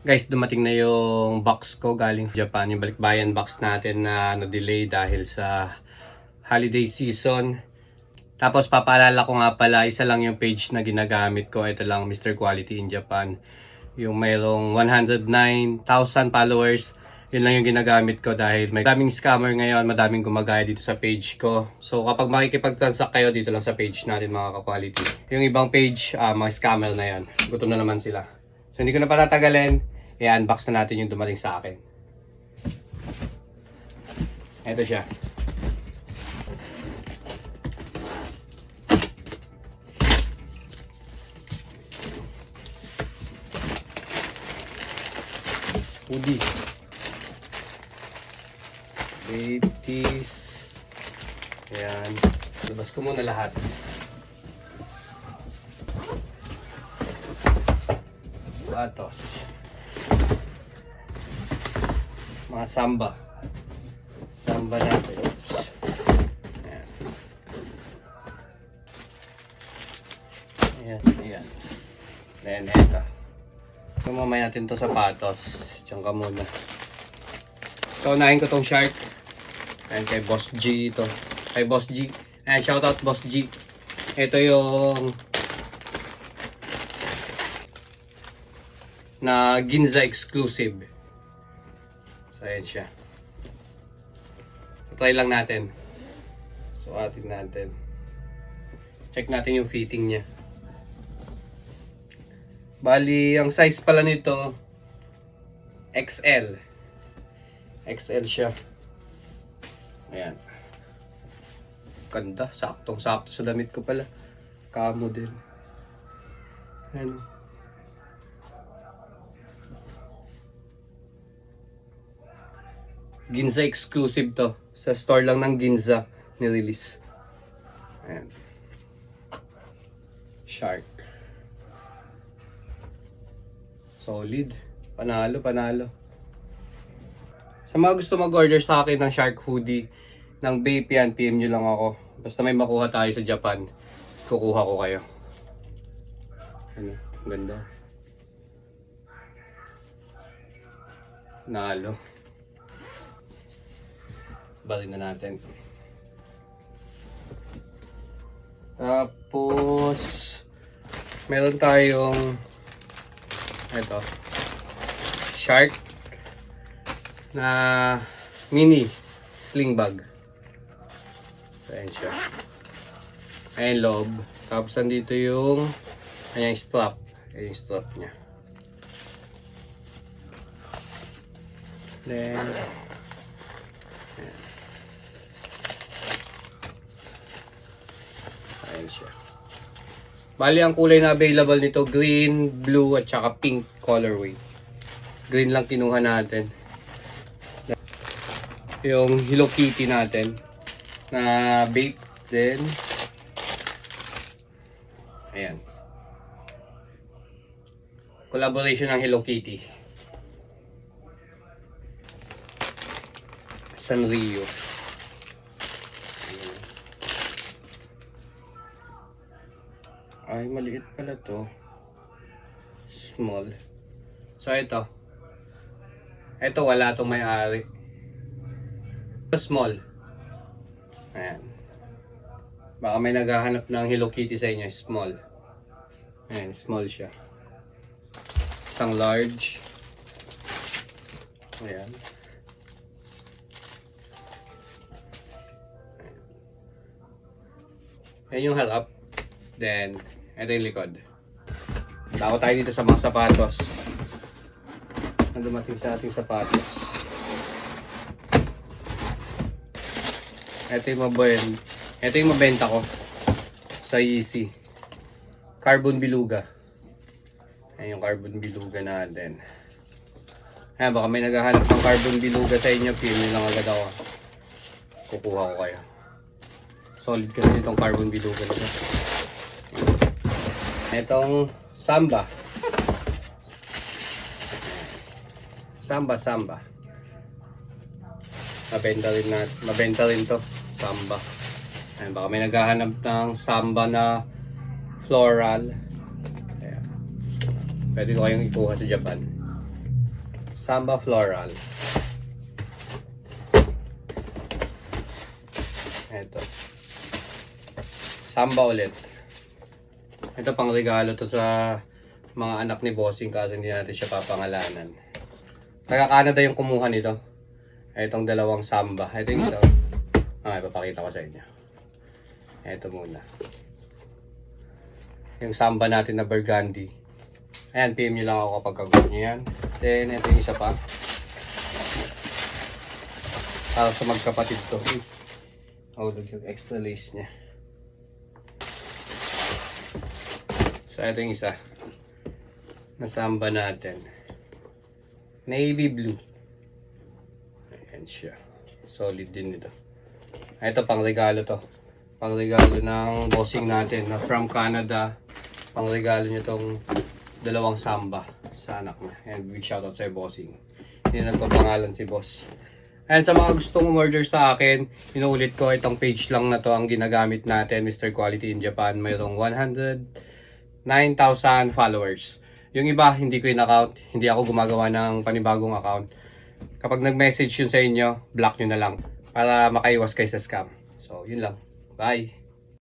Guys, dumating na yung box ko galing Japan. Yung balikbayan box natin na na-delay dahil sa holiday season. Tapos papaalala ko nga pala, isa lang yung page na ginagamit ko. Ito lang, Mr. Quality in Japan. Yung mayroong 109,000 followers. Yun lang yung ginagamit ko dahil may daming scammer ngayon. Madaming gumagaya dito sa page ko. So kapag makikipag-transact kayo dito lang sa page natin mga ka-quality. Yung ibang page, mga scammer na yan. Gutom na naman sila. So hindi ko na patatagalin. I-unbox na natin yung dumating sa akin. Ito siya. Hoodie. Ladies. Ayan. Labas ko muna lahat. Sapatos. Mga samba. Samba natin. Oops. Ayan. Ayan. Ayan. Then, eto. Mamamay natin to sapatos. Diyan ka muna. So, unahin ko tong shark. Ayan kay Boss G ito. Kay Boss G. Ayan, shoutout Boss G. Ito yung na Ginza exclusive. So, ayan siya. So, try lang natin. So, atin natin. Check natin yung fitting niya. Bali, ang size pala nito, XL. XL siya. Ayan. Ganda. Saktong-sakto sa damit ko pala. Kamo din. Ayan. Ginza exclusive to. Sa store lang ng Ginza ni-release. Ayan. Shark. Solid. Panalo, panalo. Sa mga gusto mag-order sa akin ng Shark hoodie, ng Bape yan, PM nyo lang ako. Basta may makuha tayo sa Japan, kukuha ko kayo. Ano, ganda. Nalo. Balik na natin. Tapos meron tayong ito Shark na mini sling bag. Ayan siya. Ayan loob. Tapos nandito yung ayan strap. Ayan yung strap nya. Then ayan siya. Bali ang kulay na available nito, green, blue at saka pink colorway. Green lang kinuha natin. Yung Hello Kitty natin na Bape din. Ayan. Collaboration ng Hello Kitty. Sanrio. Ay, maliit pala to. Small. So, ito. Ito, wala itong may-ari. Small. Ayan. Baka may naghahanap ng Hello Kitty sa inyo. Small. Ayan, small siya. Isang large. Ayan. Ayan yung harap. Then, ito yung likod. Tako tayo dito sa mga sapatos. Na dumating sa ating sapatos. Ito yung mabenta ko sa Yeezy. Carbon Beluga. Ayan yung Carbon Beluga natin. Ayan, baka may naghahanap ng Carbon Beluga sa inyo. PM lang agad ako. Kukuha ko kayo. Solid kasi itong Carbon Beluga nito. Itong Samba. Samba. Mabenta rin to. Samba. Ayan, baka may naghahanap ng Samba na floral. Ayan. Pwede ko kayong ikuha sa Japan. Samba Floral. Ito. Samba ulit. Ito pang regalo to sa mga anak ni Bossing kasi hindi natin siya papangalanan. Taga-Canada yung kumuha nito. Itong dalawang samba. Ito yung isa. Papakita ko sa inyo. Ito muna. Yung samba natin na burgundy. Ayan, PM nyo lang ako kapag gusto nyo yan. Then, ito yung isa pa. Para sa magkapatid to. Look yung extra lace niya. So, ito yung isa. Nasamba natin. Navy blue. Ayan siya. Solid din ito. Ito, pang regalo to. Pang regalo ng bossing natin na from Canada. Pang regalo nyo tong dalawang samba sa anak na. And big shoutout sa bossing. Hindi nagpapangalan si boss. And sa mga gustong umorder sa akin, inuulit ko, itong page lang na to ang ginagamit natin, Mr. Quality in Japan. Mayroong 109,000 followers. Yung iba, hindi ko in-account. Hindi ako gumagawa ng panibagong account. Kapag nag-message yun sa inyo, block nyo na lang para makaiwas kayo sa scam. So, yun lang. Bye!